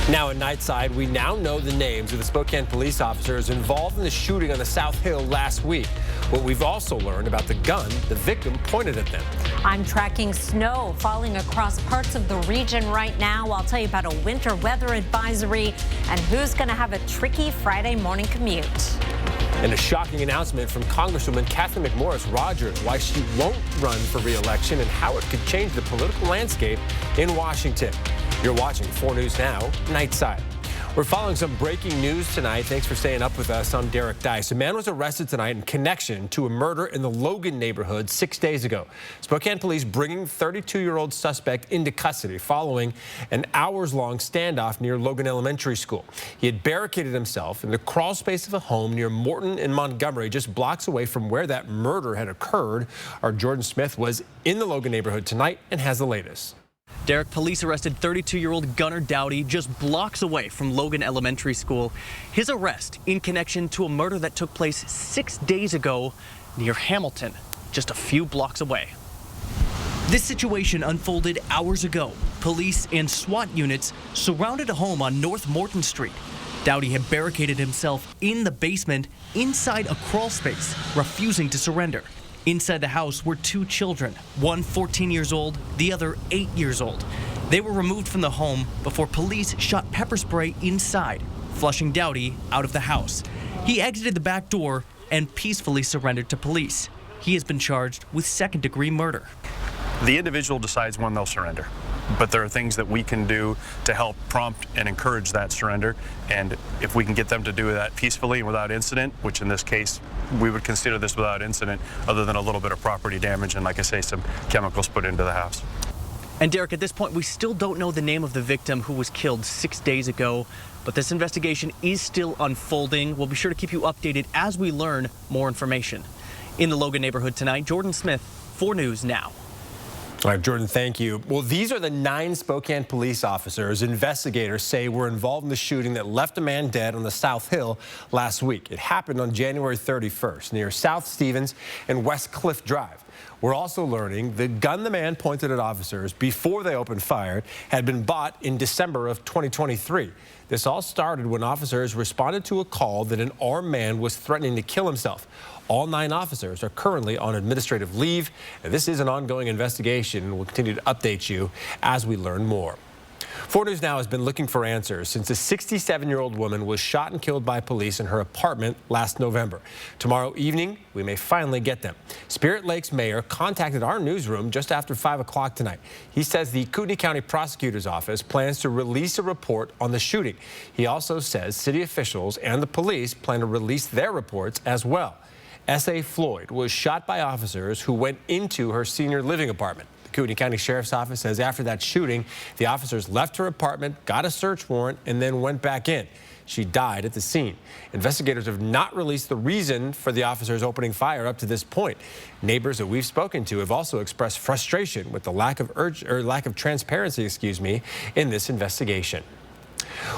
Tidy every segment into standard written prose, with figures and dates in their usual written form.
Now in Nightside, we now know the names of the Spokane police officers involved in the shooting on the South Hill last week. What we've also learned about the gun the victim pointed at them. I'm tracking snow falling across parts of the region right now. I'll tell you about a winter weather advisory and who's going to have a tricky Friday morning commute. And a shocking announcement from Congresswoman Cathy McMorris Rodgers, why she won't run for re-election and how it could change the political landscape in Washington. You're watching 4 News Now, Nightside. We're following some breaking news tonight. Thanks for staying up with us. I'm Derek Dice. A man was arrested tonight in connection to a murder in the Logan neighborhood 6 days ago. Spokane police bringing 32-year-old suspect into custody following an hours-long standoff near Logan Elementary School. He had barricaded himself in the crawl space of a home near Morton and Montgomery, just blocks away from where that murder had occurred. Our Jordan Smith was in the Logan neighborhood tonight and has the latest. Derek, police arrested 32-year-old Gunnar Dowdy just blocks away from Logan Elementary School. His arrest in connection to a murder that took place 6 days ago near Hamilton, just a few blocks away. This situation unfolded hours ago. Police and SWAT units surrounded a home on North Morton Street. Dowdy had barricaded himself in the basement inside a crawl space, refusing to surrender. Inside the house were 2 children, one 14 years old, the other 8 years old. They were removed from the home before police shot pepper spray inside, flushing Dowdy out of the house. He exited the back door and peacefully surrendered to police. He has been charged with second-degree murder. The individual decides when they'll surrender, but there are things that we can do to help prompt and encourage that surrender. And if we can get them to do that peacefully and without incident, which in this case, we would consider this without incident, other than a little bit of property damage and, like I say, some chemicals put into the house. And Derek, at this point, we still don't know the name of the victim who was killed 6 days ago, but this investigation is still unfolding. We'll be sure to keep you updated as we learn more information. In the Logan neighborhood tonight, Jordan Smith, 4 News Now. All right, Jordan, thank you. Well, these are the 9 Spokane police officers investigators say were involved in the shooting that left a man dead on the South Hill last week. It happened on January 31st near South Stevens and West Cliff Drive. We're also learning the gun the man pointed at officers before they opened fire had been bought in December of 2023. This all started when officers responded to a call that an armed man was threatening to kill himself. All 9 officers are currently on administrative leave, and this is an ongoing investigation, and we'll continue to update you as we learn more. 4 News Now has been looking for answers since a 67-year-old woman was shot and killed by police in her apartment last November. Tomorrow evening, we may finally get them. Spirit Lake's mayor contacted our newsroom just after 5 o'clock tonight. He says the Kootenai County Prosecutor's Office plans to release a report on the shooting. He also says city officials and the police plan to release their reports as well. S.A. Floyd was shot by officers who went into her senior living apartment. The Kootenai County Sheriff's Office says after that shooting, the officers left her apartment, got a search warrant, and then went back in. She died at the scene. Investigators have not released the reason for the officers opening fire up to this point. Neighbors that we've spoken to have also expressed frustration with the lack of transparency, in this investigation.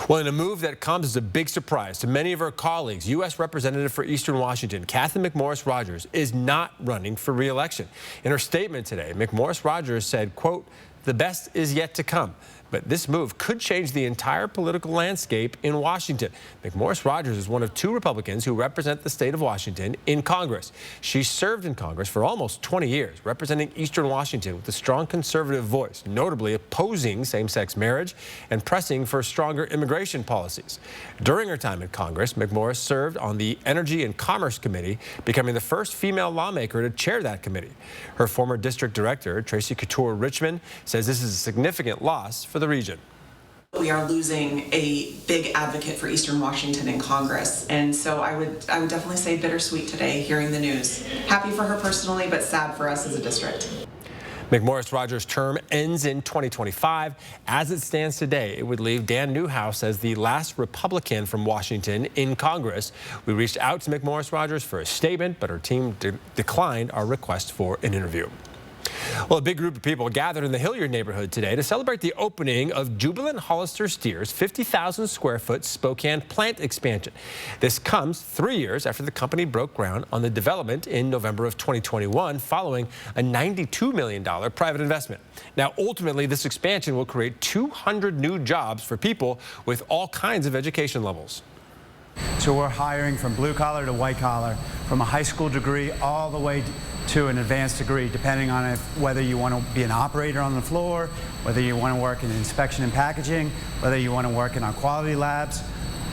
Well, in a move that comes as a big surprise to many of our colleagues, U.S. Representative for Eastern Washington, Cathy McMorris Rodgers, is not running for re-election. In her statement today, McMorris Rodgers said, quote, "The best is yet to come." But this move could change the entire political landscape in Washington. McMorris Rodgers is one of 2 Republicans who represent the state of Washington in Congress. She served in Congress for almost 20 years, representing Eastern Washington with a strong conservative voice, notably opposing same-sex marriage and pressing for stronger immigration policies. During her time in Congress, McMorris served on the Energy and Commerce Committee, becoming the first female lawmaker to chair that committee. Her former district director, Tracy Couture Richmond, says this is a significant loss for the region. We are losing a big advocate for Eastern Washington in Congress, and so I would definitely say bittersweet today hearing the news. Happy for her personally, but sad for us as a district. McMorris Rodgers' term ends in 2025. As it stands today, it would leave Dan Newhouse as the last Republican from Washington in Congress. We reached out to McMorris Rodgers for a statement, but her team declined our request for an interview. Well, a big group of people gathered in the Hilliard neighborhood today to celebrate the opening of Jubilant Hollister Steer's 50,000 square foot Spokane plant expansion. This comes 3 years after the company broke ground on the development in November of 2021 following a $92 million private investment. Now, ultimately, this expansion will create 200 new jobs for people with all kinds of education levels. So we're hiring from blue collar to white collar, from a high school degree all the way to an advanced degree, depending on whether you want to be an operator on the floor, whether you want to work in inspection and packaging, whether you want to work in our quality labs.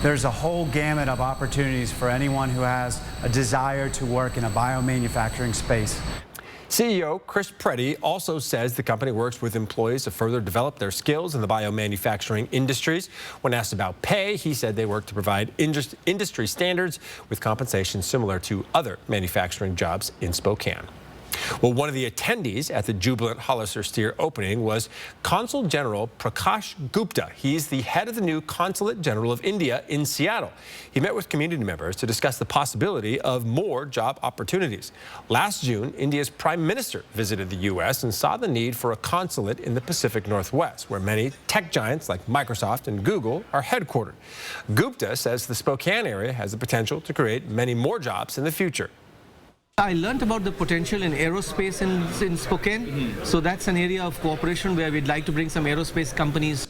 There's a whole gamut of opportunities for anyone who has a desire to work in a biomanufacturing space. CEO Chris Preddy also says the company works with employees to further develop their skills in the biomanufacturing industries. When asked about pay, he said they work to provide industry standards with compensation similar to other manufacturing jobs in Spokane. Well, one of the attendees at the Jubilant Hollister Steer opening was Consul General Prakash Gupta. He's the head of the new Consulate General of India in Seattle. He met with community members to discuss the possibility of more job opportunities. Last June, India's Prime Minister visited the U.S. and saw the need for a consulate in the Pacific Northwest, where many tech giants like Microsoft and Google are headquartered. Gupta says the Spokane area has the potential to create many more jobs in the future. I learned about the potential in aerospace in Spokane, so that's an area of cooperation where we'd like to bring some aerospace companies.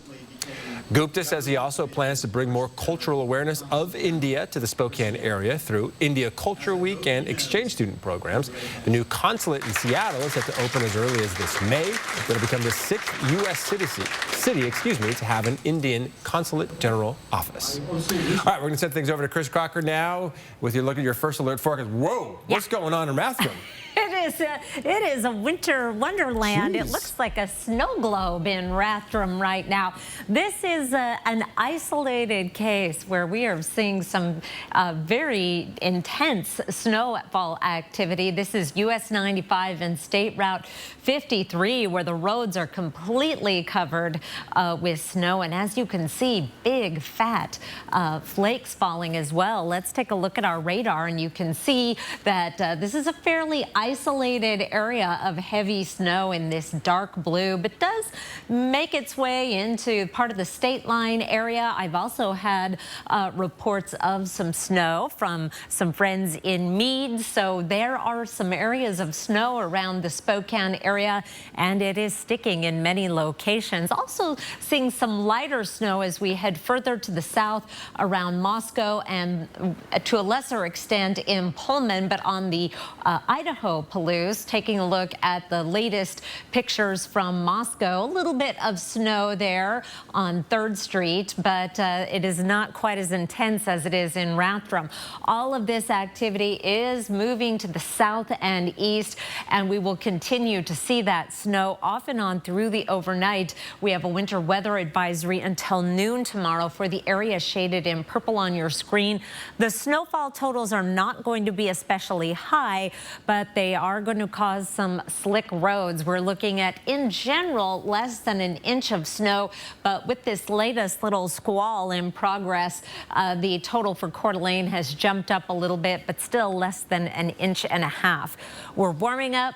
Gupta says he also plans to bring more cultural awareness of India to the Spokane area through India Culture Week and exchange student programs. The new consulate in Seattle is set to open as early as this May. It'll become the 6th U.S. city to have an Indian consulate general office. All right, we're going to send things over to Chris Crocker now with your look at your first alert forecast. Whoa, what's going on in Rathdrum? It is a winter wonderland. Jeez. It looks like a snow globe in Rathdrum right now. This is an isolated case where we are seeing some very intense snowfall activity. This is US 95 and State Route 53, where the roads are completely covered with snow. And as you can see, big, fat flakes falling as well. Let's take a look at our radar, and you can see that this is a fairly isolated area of heavy snow in this dark blue, but does make its way into part of the state line area. I've also had reports of some snow from some friends in Meade, so there are some areas of snow around the Spokane area, and it is sticking in many locations. Also seeing some lighter snow as we head further to the south around Moscow and to a lesser extent in Pullman, but on the Idaho Palouse, taking a look at the latest pictures from Moscow. A little bit of snow there on 3rd Street, but it is not quite as intense as it is in Rathdrum. All of this activity is moving to the south and east, and we will continue to see that snow off and on through the overnight. We have a winter weather advisory until noon tomorrow for the area shaded in purple on your screen. The snowfall totals are not going to be especially high, but they are going to cause some slick roads. We're looking at, in general, less than an inch of snow, but with this latest little squall in progress, the total for Coeur d'Alene has jumped up a little bit, but still less than an inch and a half. We're warming up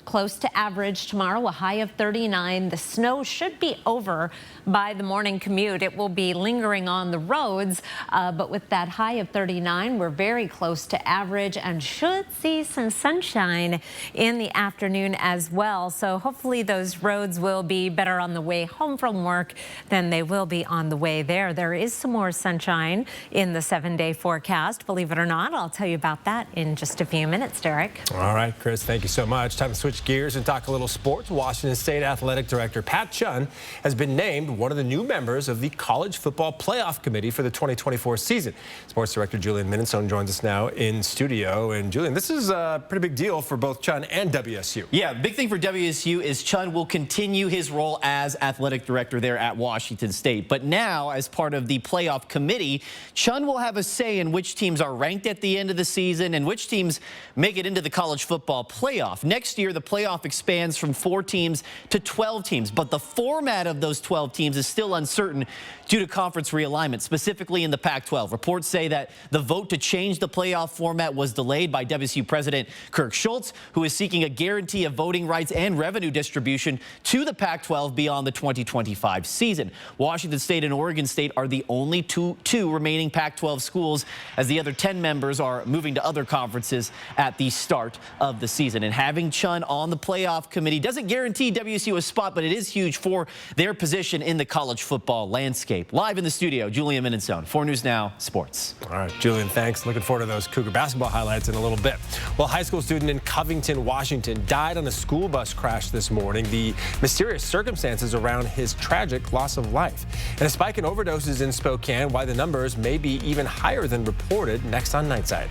close to average tomorrow, a high of 39. The snow should be over by the morning commute. It will be lingering on the roads, but with that high of 39, we're very close to average and should see some sunshine in the afternoon as well. So hopefully those roads will be better on the way home from work than they will be on the way there. There is some more sunshine in the 7-day forecast, believe it or not. I'll tell you about that in just a few minutes, Derek. All right, Chris, thank you so much. Time to switch gears and talk a little sports. Washington State Athletic Director Pat Chun has been named one of the new members of the College Football Playoff Committee for the 2024 season. Sports Director Julian Minnesone joins us now in studio. And Julian, this is a pretty big deal for both Chun and WSU. Yeah, big thing for WSU is Chun will continue his role as athletic director there at Washington State. But now, as part of the playoff committee, Chun will have a say in which teams are ranked at the end of the season and which teams make it into the college football playoff. Next year, the playoff expands from 4 teams to 12 teams, but the format of those 12 teams is still uncertain due to conference realignment, specifically in the Pac-12. Reports say that the vote to change the playoff format was delayed by WSU President Kirk Schultz, who is seeking a guarantee of voting rights and revenue distribution to the Pac-12 beyond the 2025 season. Washington State and Oregon State are the only two remaining Pac-12 schools, as the other 10 members are moving to other conferences at the start of the season. And having Chun on the playoff committee doesn't guarantee WSU a spot, but it is huge for their position in the college football landscape. Live in the studio, Julian Minnesone, 4 News Now Sports. All right, Julian, thanks. Looking forward to those Cougar basketball highlights in a little bit. Well, a high school student in Covington, Washington, died on a school bus crash this morning. The mysterious circumstances around his tragic loss of life. And a spike in overdoses in Spokane, why the numbers may be even higher than reported, next on Nightside.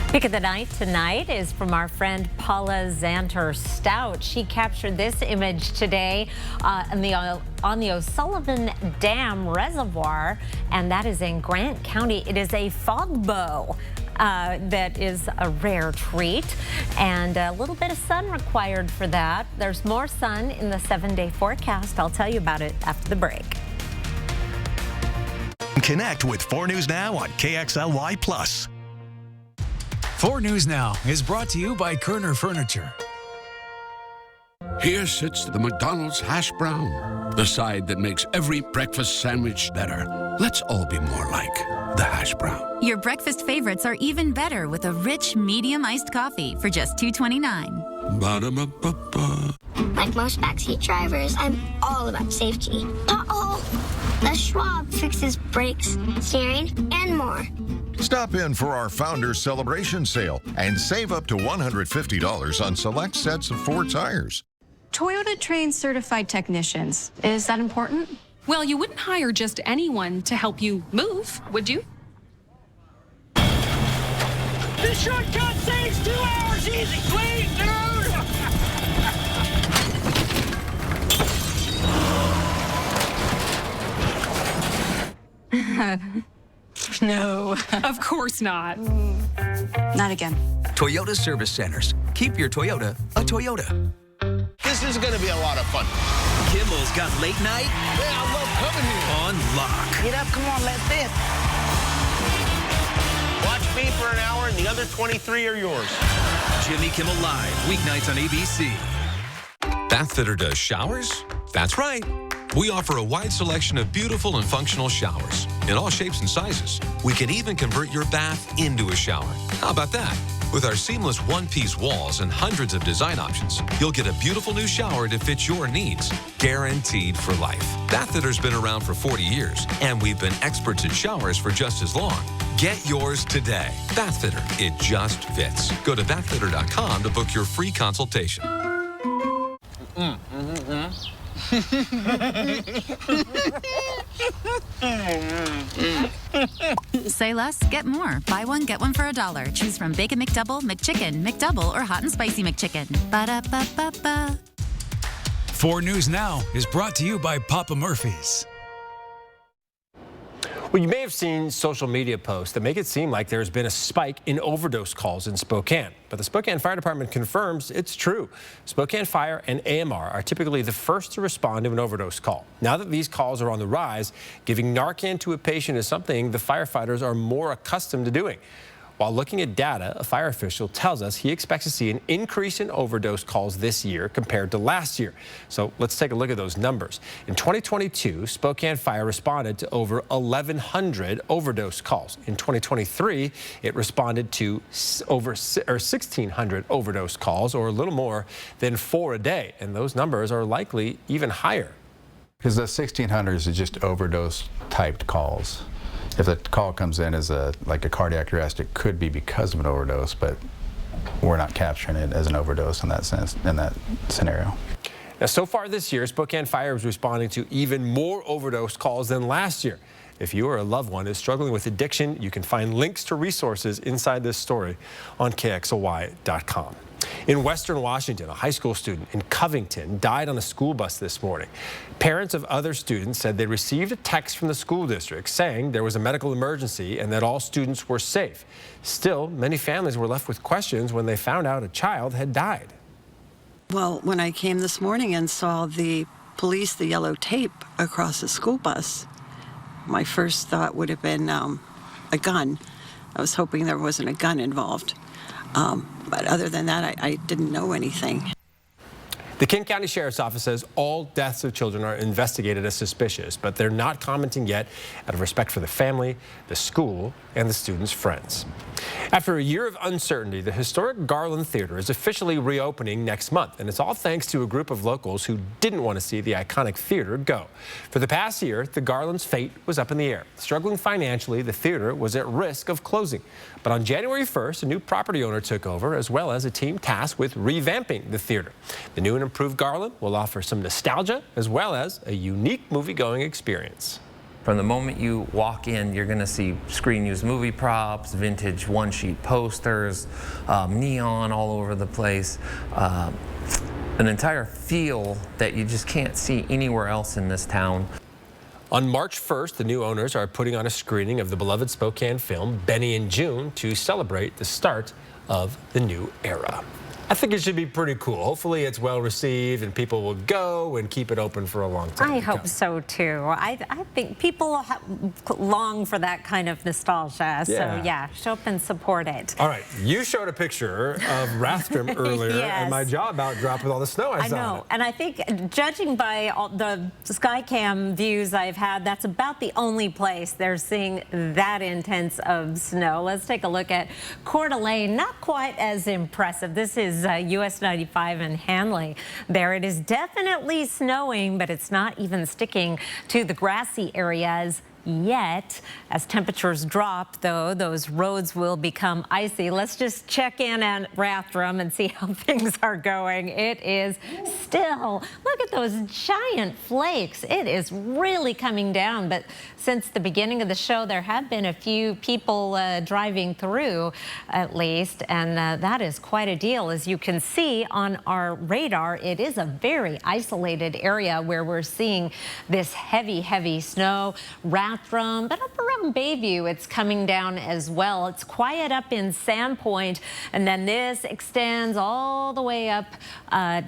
Pick of the night tonight is from our friend Paula Zanter Stout. She captured this image today on the O'Sullivan Dam Reservoir, and that is in Grant County. It is a fog bow. That is a rare treat, and a little bit of sun required for that. There's more sun in the 7-day forecast. I'll tell you about it after the break. Connect with 4 News Now on KXLY+. 4 News Now is brought to you by Kerner Furniture. Here sits the McDonald's hash brown, the side that makes every breakfast sandwich better. Let's all be more like the hash brown. Your breakfast favorites are even better with a rich, medium iced coffee for just $2.29. Ba-da-ba-ba-ba. Like most backseat drivers, I'm all about safety. Uh-oh! The Schwab fixes brakes, steering, and more. Stop in for our Founders Celebration Sale and save up to $150 on select sets of 4 tires. Toyota trains certified technicians. Is that important? Well, you wouldn't hire just anyone to help you move, would you? This shortcut saves 2 hours easy. Sweet, dude! No, of course not. Not again. Toyota Service Centers. Keep your Toyota a Toyota. This is going to be a lot of fun. Kimmel's got late night. Yeah, I love coming here. On lock. Get up, come on, let's dance. Watch me for an hour and the other 23 are yours. Jimmy Kimmel Live, weeknights on ABC. Bathfitter does showers? That's right. We offer a wide selection of beautiful and functional showers in all shapes and sizes. We can even convert your bath into a shower. How about that? With our seamless one-piece walls and hundreds of design options, you'll get a beautiful new shower to fit your needs, guaranteed for life. Bathfitter's been around for 40 years, and we've been experts at showers for just as long. Get yours today. Bathfitter, it just fits. Go to bathfitter.com to book your free consultation. Say less, get more. Buy one, get one for $1. Choose from Bacon McDouble, McChicken, McDouble, or Hot and Spicy McChicken. Ba-da-ba-ba-ba. 4 News Now is brought to you by Papa Murphy's. Well, you may have seen social media posts that make it seem like there's been a spike in overdose calls in Spokane. But the Spokane Fire Department confirms it's true. Spokane Fire and AMR are typically the first to respond to an overdose call. Now that these calls are on the rise, giving Narcan to a patient is something the firefighters are more accustomed to doing. While looking at data, a fire official tells us he expects to see an increase in overdose calls this year compared to last year. So let's take a look at those numbers. In 2022, Spokane Fire responded to over 1,100 overdose calls. In 2023, it responded to over 1,600 overdose calls, or a little more than 4 a day. And those numbers are likely even higher. Because the 1,600 is just overdose typed calls. If the call comes in as like a cardiac arrest, it could be because of an overdose, but we're not capturing it as an overdose in that sense, in that scenario. Now, so far this year, Spokane Fire is responding to even more overdose calls than last year. If you or a loved one is struggling with addiction, you can find links to resources inside this story on KXLY.com. In Western Washington, a high school student in Covington died on a school bus this morning. Parents of other students said they received a text from the school district saying there was a medical emergency and that all students were safe. Still, many families were left with questions when they found out a child had died. Well, when I came this morning and saw the police, the yellow tape across the school bus, my first thought would have been a gun. I was hoping there wasn't a gun involved. But other than that, I didn't know anything. The King County Sheriff's Office says all deaths of children are investigated as suspicious, but they're not commenting yet out of respect for the family, the school, and the students' friends. After a year of uncertainty, the historic Garland Theater is officially reopening next month, and it's all thanks to a group of locals who didn't want to see the iconic theater go. For the past year, the Garland's fate was up in the air. Struggling financially, the theater was at risk of closing. But on January 1st, a new property owner took over, as well as a team tasked with revamping the theater. The new and improved Garland will offer some nostalgia, as well as a unique movie-going experience. From the moment you walk in, you're going to see screen-used movie props, vintage one-sheet posters, neon all over the place, an entire feel that you just can't see anywhere else in this town. On March 1st, the new owners are putting on a screening of the beloved Spokane film, Benny and June, to celebrate the start of the new era. I think it should be pretty cool. Hopefully it's well received and people will go and keep it open for a long time. I hope so too. I think people long for that kind of nostalgia. So yeah, show up and support it. All right, you showed a picture of Rathdrum earlier, Yes. and my jaw about dropped with all the snow I saw. I know, and I think judging by all the Skycam views I've had, that's about the only place they're seeing that intense of snow. Let's take a look at Coeur d'Alene. Not quite as impressive. This is US 95 in Hanley. There it is definitely snowing, but it's not even sticking to the grassy areas yet. As temperatures drop, though, those roads will become icy. Let's just check in at Rathdrum and see how things are going. It is still, look at those giant flakes. It is really coming down, but since the beginning of the show, there have been a few people driving through, at least, and that is quite a deal. As you can see on our radar, it is a very isolated area where we're seeing this heavy, heavy snow. Rathdrum, but up around Bayview, it's coming down as well. It's quiet up in Sandpoint, and then this extends all the way up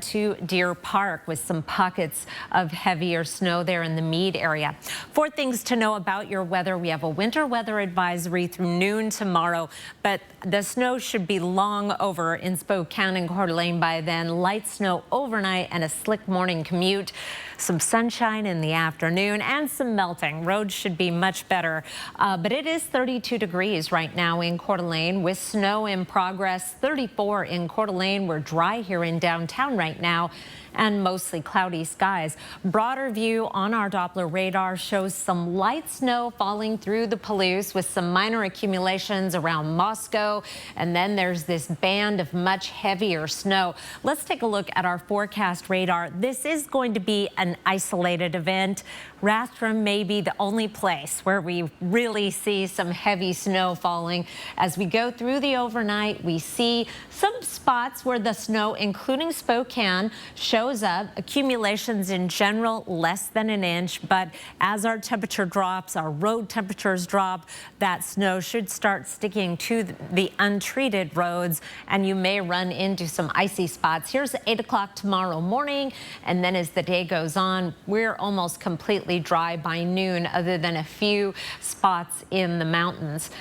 to Deer Park with some pockets of heavier snow there in the Meade area. 4 things to know about your weather. We have a winter weather advisory through noon tomorrow, but the snow should be long over in Spokane and Coeur d'Alene by then. Light snow overnight and a slick morning commute. Some sunshine in the afternoon and some melting. Roads should be much better, but it is 32 degrees right now in Coeur d'Alene with snow in progress. 34 in Coeur d'Alene. We're dry here in downtown right now and mostly cloudy skies. Broader view on our Doppler radar shows some light snow falling through the Palouse with some minor accumulations around Moscow, and then there's this band of much heavier snow. Let's take a look at our forecast radar. This is going to be an isolated event. Rathdrum may be the only place where we really see some heavy snow falling. As we go through the overnight, we see some spots where the snow, including Spokane, shows up. Accumulations in general less than an inch, but as our temperature drops, our road temperatures drop, that snow should start sticking to the untreated roads, and you may run into some icy spots. Here's 8 o'clock tomorrow morning, and then as the day goes on, we're almost completely dry by noon, other than a few spots in the mountains.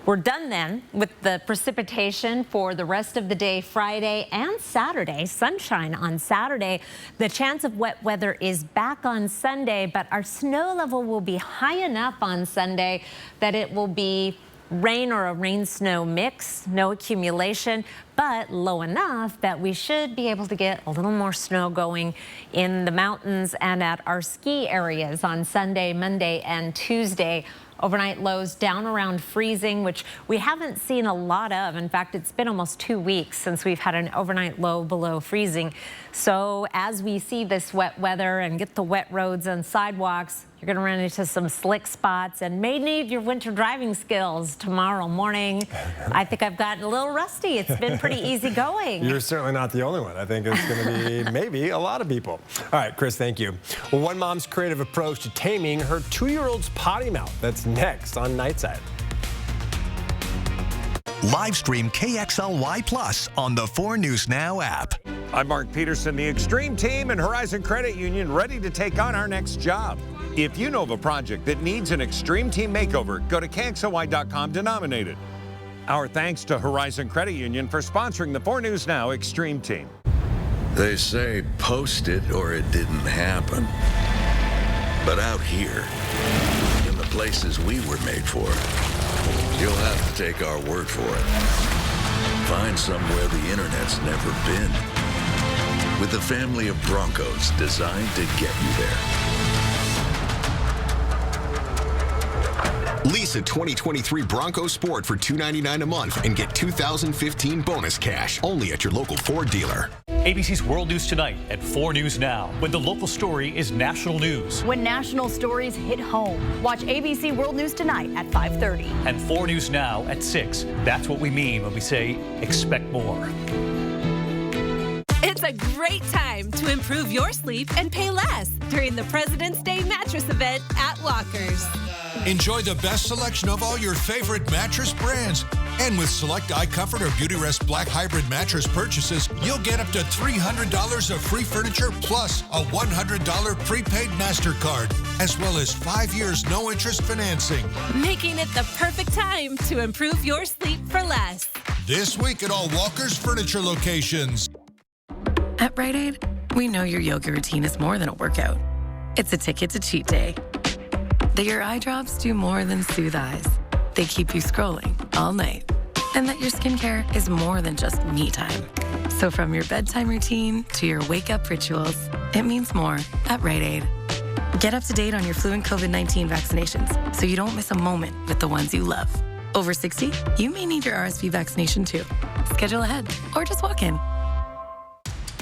We're done then with the precipitation for the rest of the day, Friday and Saturday. Sunshine on Saturday. The chance of wet weather is back on Sunday, but our snow level will be high enough on Sunday that it will be rain or a rain-snow mix, no accumulation, but low enough that we should be able to get a little more snow going in the mountains and at our ski areas on Sunday, Monday, and Tuesday. Overnight lows down around freezing, which we haven't seen a lot of. In fact, it's been almost 2 weeks since we've had an overnight low below freezing. So as we see this wet weather and get the wet roads and sidewalks, you're going to run into some slick spots and may need your winter driving skills tomorrow morning. I think I've gotten a little rusty. It's been pretty easy going. You're certainly not the only one. I think it's going to be maybe a lot of people. All right, Chris, thank you. Well, one mom's creative approach to taming her 2-year-old's potty mouth. That's next on Nightside. Live stream KXLY Plus on the 4 News Now app. I'm Mark Peterson, the Extreme Team and Horizon Credit Union ready to take on our next job. If you know of a project that needs an Extreme Team makeover, go to KXLY.com to nominate it. Our thanks to Horizon Credit Union for sponsoring the 4 News Now Extreme Team. They say post it or it didn't happen. But out here, in the places we were made for, you'll have to take our word for it. Find somewhere the internet's never been. With the family of Broncos designed to get you there. Lease a 2023 Bronco Sport for $299 a month and get 2015 bonus cash only at your local Ford dealer. ABC's World News Tonight at 4 News Now, when the local story is national news. When national stories hit home. Watch ABC World News Tonight at 5:30. And 4 News Now at 6. That's what we mean when we say expect more. It's a great time to improve your sleep and pay less during the President's Day mattress event at Walker's. Enjoy the best selection of all your favorite mattress brands. And with select iComfort or Beautyrest Black Hybrid mattress purchases, you'll get up to $300 of free furniture plus a $100 prepaid MasterCard, as well as 5 years no-interest financing. Making it the perfect time to improve your sleep for less. This week at all Walker's Furniture locations. At Rite Aid, we know your yoga routine is more than a workout. It's a ticket to cheat day. That your eye drops do more than soothe eyes. They keep you scrolling all night. And that your skincare is more than just me time. So from your bedtime routine to your wake-up rituals, it means more at Rite Aid. Get up to date on your flu and COVID-19 vaccinations so you don't miss a moment with the ones you love. Over 60, you may need your RSV vaccination too. Schedule ahead or just walk in.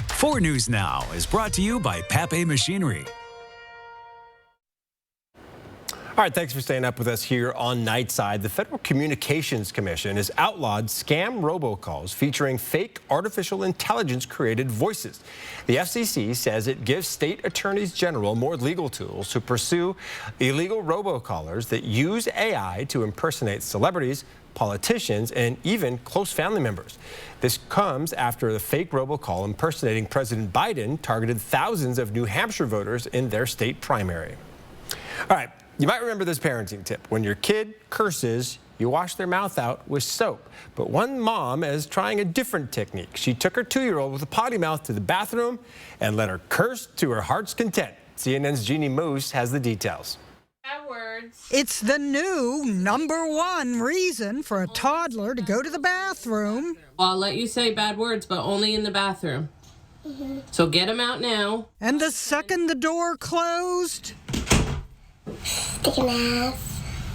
4 News Now is brought to you by Pape Machinery. All right, thanks for staying up with us here on Nightside. The Federal Communications Commission has outlawed scam robocalls featuring fake artificial intelligence-created voices. The FCC says it gives state attorneys general more legal tools to pursue illegal robocallers that use AI to impersonate celebrities, politicians, and even close family members. This comes after the fake robocall impersonating President Biden targeted thousands of New Hampshire voters in their state primary. All right. You might remember this parenting tip. When your kid curses, you wash their mouth out with soap. But one mom is trying a different technique. She took her 2-year-old with a potty mouth to the bathroom and let her curse to her heart's content. CNN's Jeannie Moose has the details. It's the new #1 reason for a toddler to go to the bathroom. Well, I'll let you say bad words, but only in the bathroom. So get them out now. And the second the door closed...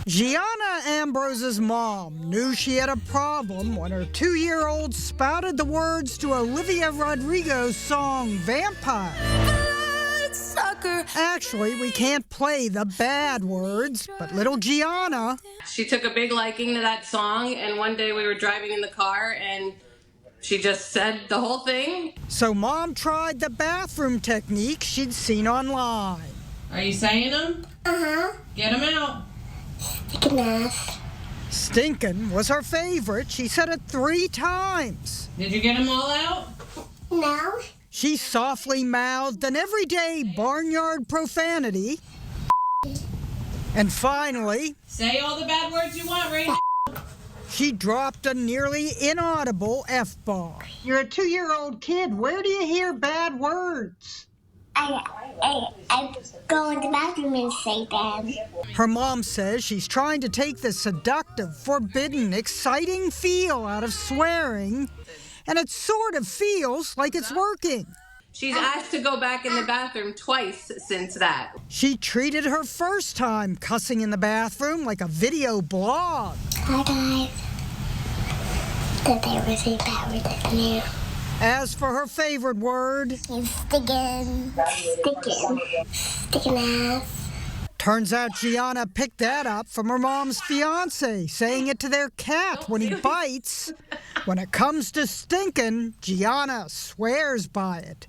Gianna Ambrose's mom knew she had a problem when her 2-year-old spouted the words to Olivia Rodrigo's song Vampire. Actually, we can't play the bad words, but little Gianna... She took a big liking to that song, and one day we were driving in the car, and she just said the whole thing. So Mom tried the bathroom technique she'd seen online. Are you saying them? Uh-huh. Get them out. Stinkin' was her favorite. She said it 3 times. Did you get them all out? No. She softly mouthed an everyday barnyard profanity. And finally... Say all the bad words you want right now. She dropped a nearly inaudible F-bomb. You're a 2-year-old kid. Where do you hear bad words? I go in the bathroom and say them. Her mom says she's trying to take the seductive, forbidden, exciting feel out of swearing, and it sort of feels like it's working. She's asked to go back in the bathroom twice since that. She treated her first time cussing in the bathroom like a video blog. Hi guys. That there was a bad word in there. As for her favorite word... Stickin' ass. Turns out Gianna picked that up from her mom's fiancé, saying it to their cat when he bites. When it comes to stinkin', Gianna swears by it.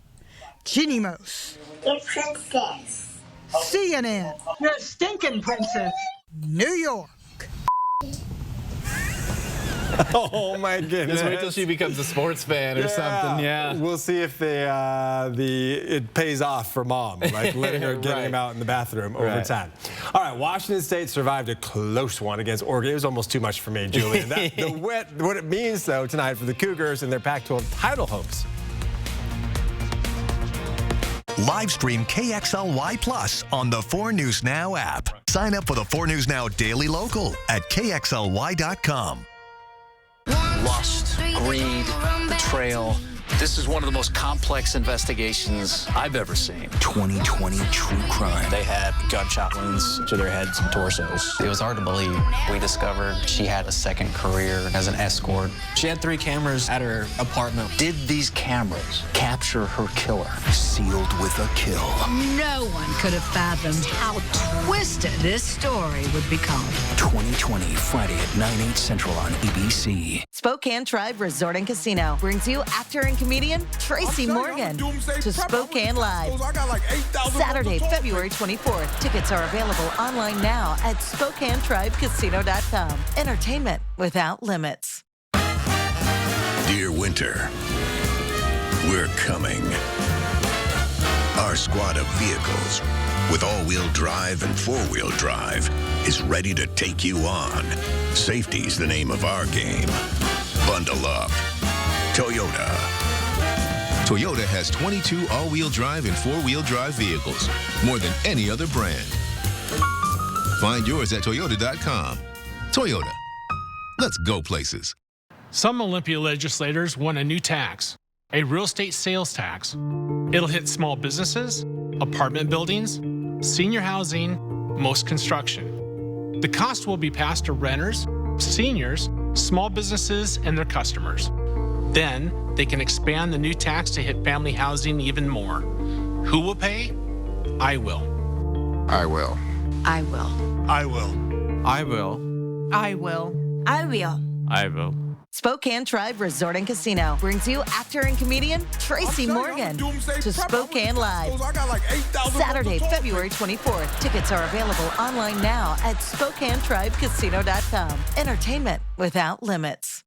Jeannie Moose. You're princess. CNN. You're a stinkin' princess. New York. Oh my goodness! Just wait till she becomes a sports fan or something. Yeah, we'll see if it pays off for mom, like letting her getting him out in the bathroom over time. All right, Washington State survived a close one against Oregon. It was almost too much for me, Julian. What it means though tonight for the Cougars and their Pac-12 title hopes. Live stream KXLY Plus on the 4 News Now app. Sign up for the 4 News Now Daily Local at KXLY.com. Lust, greed, betrayal. This is one of the most complex investigations I've ever seen. 2020 true crime. They had gunshot wounds to their heads and torsos. It was hard to believe. We discovered she had a second career as an escort. She had 3 cameras at her apartment. Did these cameras capture her killer? Sealed with a kill. No one could have fathomed how twisted this story would become. 2020, Friday at 9/8 Central on ABC. Spokane Tribe Resort and Casino brings you actor and comedian Tracy Morgan to Spokane Live. Saturday, February 24th. Tickets are available online now at SpokaneTribeCasino.com. Entertainment without limits. Dear winter, we're coming. Our squad of vehicles with all-wheel drive and four-wheel drive is ready to take you on. Safety's the name of our game. Bundle up. Toyota. Toyota has 22 all-wheel drive and four-wheel drive vehicles, more than any other brand. Find yours at Toyota.com. Toyota. Let's go places. Some Olympia legislators want a new tax, a real estate sales tax. It'll hit small businesses, apartment buildings, senior housing, most construction. The cost will be passed to renters, seniors, small businesses, and their customers. Then they can expand the new tax to hit family housing even more. Who will pay? I will. I will. I will. I will. I will. I will. I will. I will. Spokane Tribe Resort and Casino brings you actor and comedian Tracy Morgan to Spokane Live. Saturday, February 24th. Tickets are available online now at SpokaneTribeCasino.com. Entertainment without limits.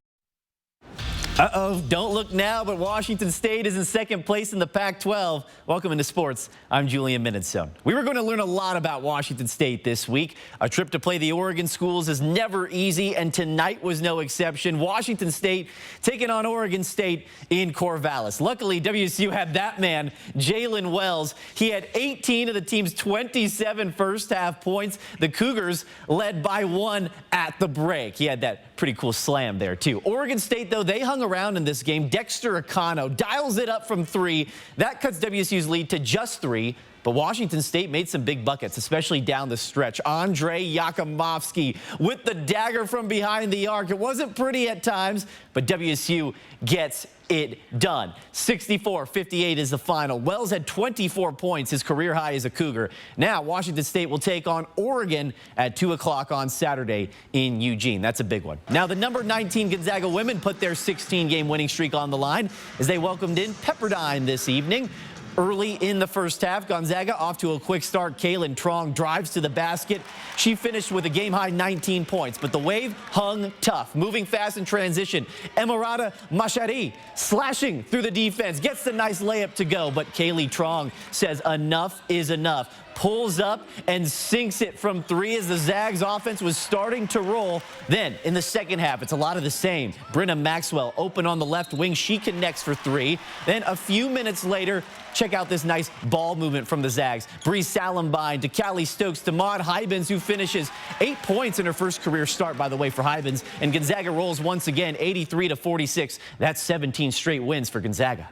Uh-oh, don't look now, but Washington State is in second place in the Pac-12. Welcome into sports. I'm Julian Minnesone. We were going to learn a lot about Washington State this week. A trip to play the Oregon schools is never easy, and tonight was no exception. Washington State taking on Oregon State in Corvallis. Luckily, WSU had that man, Jalen Wells. He had 18 of the team's 27 first-half points. The Cougars led by 1 at the break. He had that pretty cool slam there, too. Oregon State, though, they hung around in this game. Dexter Akano dials it up from 3. That cuts WSU's lead to just 3. But Washington State made some big buckets, especially down the stretch. Andre Yakimovsky with the dagger from behind the arc. It wasn't pretty at times, but WSU gets it done. 64-58 is the final. Wells had 24 points, his career high as a Cougar. Now Washington State will take on Oregon at 2 o'clock on Saturday in Eugene. That's a big one. Now the number 19 Gonzaga women put their 16-game winning streak on the line as they welcomed in Pepperdine this evening. Early in the first half, Gonzaga off to a quick start. Kaylin Trong drives to the basket. She finished with a game-high 19 points, but the Wave hung tough, moving fast in transition. Emirata Mashari slashing through the defense, gets the nice layup to go, but Kaylee Trong says enough is enough. Pulls up and sinks it from 3 as the Zags offense was starting to roll. Then in the second half, it's a lot of the same. Brenna Maxwell open on the left wing. She connects for 3. Then a few minutes later, check out this nice ball movement from the Zags. Bree Salumbine to Callie Stokes to Maud Hybens, who finishes 8 points in her first career start, by the way, for Hybens. And Gonzaga rolls once again, 83-46. That's 17 straight wins for Gonzaga.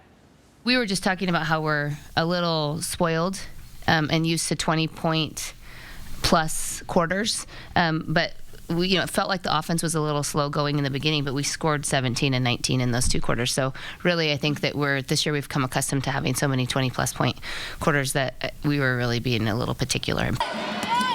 We were just talking about how we're a little spoiled and used to 20-point plus quarters. But we, it felt like the offense was a little slow going in the beginning, but we scored 17 and 19 in those 2 quarters. So really, I think that this year we've come accustomed to having so many 20-plus point quarters that we were really being a little particular.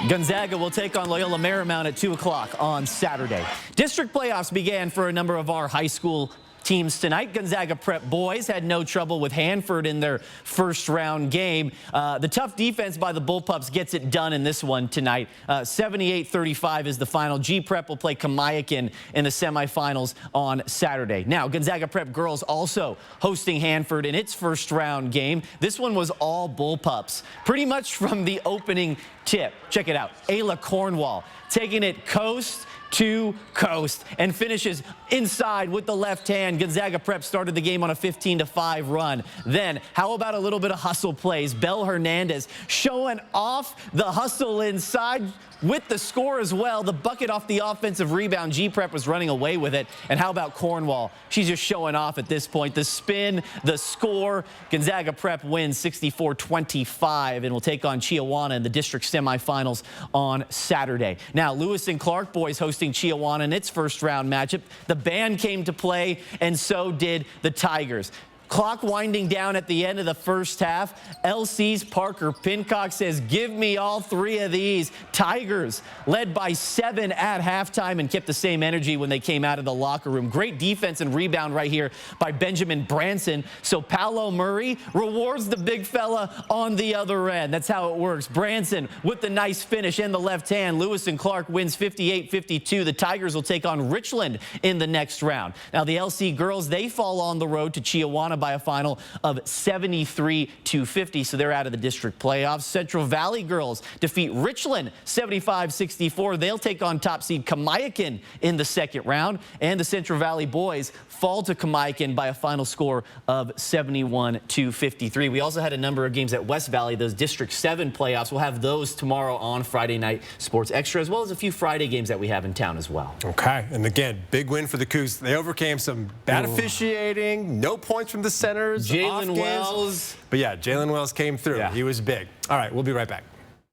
Gonzaga will take on Loyola Marymount at 2 o'clock on Saturday. District playoffs began for a number of our high school teams tonight. Gonzaga Prep boys had no trouble with Hanford in their first round game. The tough defense by the Bullpups gets it done in this one tonight. 78-35 is the final. G Prep will play Kamiakin in the semifinals on Saturday. Now, Gonzaga Prep girls also hosting Hanford in its first round game. This one was all Bullpups, pretty much from the opening tip. Check it out. Ayla Cornwall taking it coast to coast and finishes inside with the left hand. Gonzaga Prep started the game on a 15-5 run. Then, how about a little bit of hustle plays? Belle Hernandez showing off the hustle inside with the score as well. The bucket off the offensive rebound. G Prep was running away with it. And how about Cornwall? She's just showing off at this point. The spin, the score. Gonzaga Prep wins 64-25 and will take on Chiawana in the district semifinals on Saturday. Now, Lewis and Clark boys hosting Chiawana in its first round matchup. The band came to play, and so did the Tigers. Clock winding down at the end of the first half. LC's Parker Pincock says, give me all three of these. Tigers led by 7 at halftime and kept the same energy when they came out of the locker room. Great defense and rebound right here by Benjamin Branson. So Paolo Murray rewards the big fella on the other end. That's how it works. Branson with the nice finish and the left hand. Lewis and Clark wins 58-52. The Tigers will take on Richland in the next round. Now the LC girls, they fall on the road to Chiawana by a final of 73-50, so they're out of the district playoffs. Central Valley girls defeat Richland 75-64. They'll take on top seed Kamiakin in the second round, and the Central Valley boys fall to Kamiakin by a final score of 71-53. We also had a number of games at West Valley, those District 7 playoffs. We'll have those tomorrow on Friday Night Sports Extra, as well as a few Friday games that we have in town as well. Okay, and again, big win for the Cougs. They overcame some bad officiating, no points from the centers, Jalen Wells. But yeah, Jalen Wells came through. Yeah. He was big. All right, we'll be right back.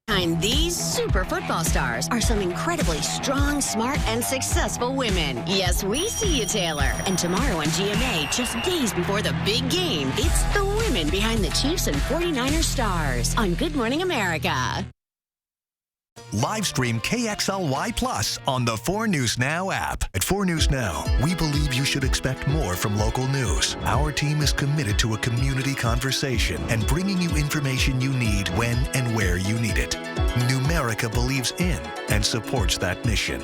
Behind these super football stars are some incredibly strong, smart, and successful women. Yes, we see you, Taylor. And tomorrow on GMA, just days before the big game, it's the women behind the Chiefs and 49ers stars on Good Morning America. Live stream KXLY Plus on the 4 News Now app. At 4 News Now, we believe you should expect more from local news. Our team is committed to a community conversation and bringing you information you need when and where you need it. Numerica believes in and supports that mission.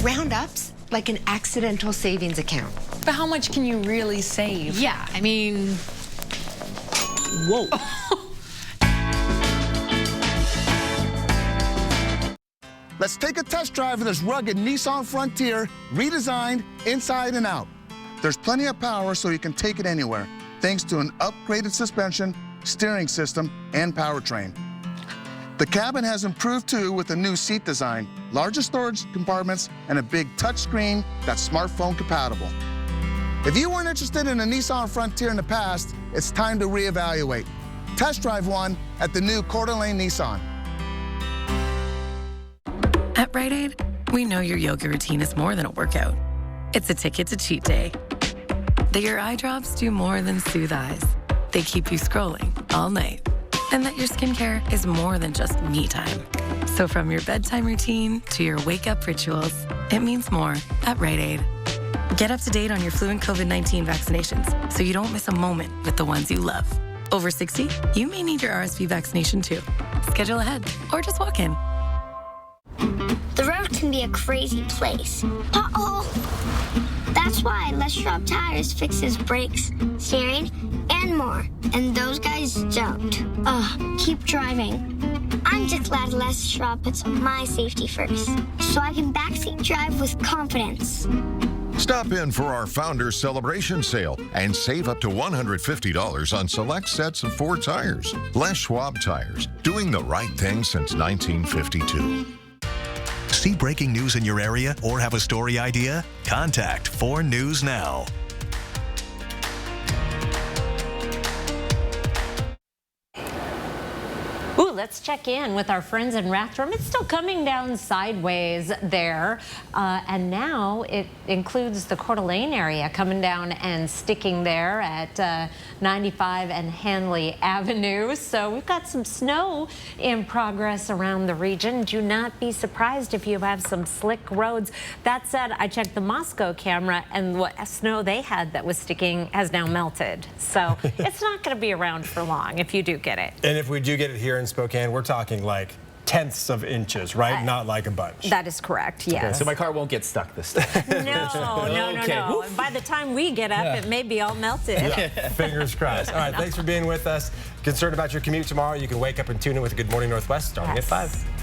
Roundup's like an accidental savings account. But how much can you really save? Yeah, I mean, whoa. Let's take a test drive of this rugged Nissan Frontier, redesigned inside and out. There's plenty of power so you can take it anywhere, thanks to an upgraded suspension, steering system, and powertrain. The cabin has improved too with a new seat design, larger storage compartments, and a big touchscreen that's smartphone compatible. If you weren't interested in a Nissan Frontier in the past, it's time to reevaluate. Test drive one at the new Coeur d'Alene Nissan. At Rite Aid, we know your yoga routine is more than a workout. It's a ticket to cheat day. That your eye drops do more than soothe eyes. They keep you scrolling all night. And that your skincare is more than just me time. So from your bedtime routine to your wake-up rituals, it means more at Rite Aid. Get up to date on your flu and COVID-19 vaccinations so you don't miss a moment with the ones you love. Over 60, you may need your RSV vaccination too. Schedule ahead or just walk in. The road can be a crazy place. Uh-oh! That's why Les Schwab Tires fixes brakes, steering, and more. And those guys don't. Keep driving. I'm just glad Les Schwab puts my safety first, so I can backseat drive with confidence. Stop in for our Founders Celebration Sale and save up to $150 on select sets of Ford tires. Les Schwab Tires, doing the right thing since 1952. See breaking news in your area or have a story idea? Contact 4 News Now. Ooh, let's check in with our friends in Rathdrum. It's still coming down sideways there, and now it includes the Coeur d'Alene area coming down and sticking there at 95 and Hanley Avenue. So we've got some snow in progress around the region. Do not be surprised if you have some slick roads. That said, I checked the Moscow camera, and what snow they had that was sticking has now melted. So it's not going to be around for long if you do get it. And if we do get it here in Spokane, we're talking like tenths of inches, right? Not like a bunch. That is correct, yes. Okay, so my car won't get stuck this time. No. And by the time we get up, it may be all melted. Yeah. Fingers crossed. All right, thanks for being with us. Concerned about your commute tomorrow? You can wake up and tune in with Good Morning Northwest starting at 5.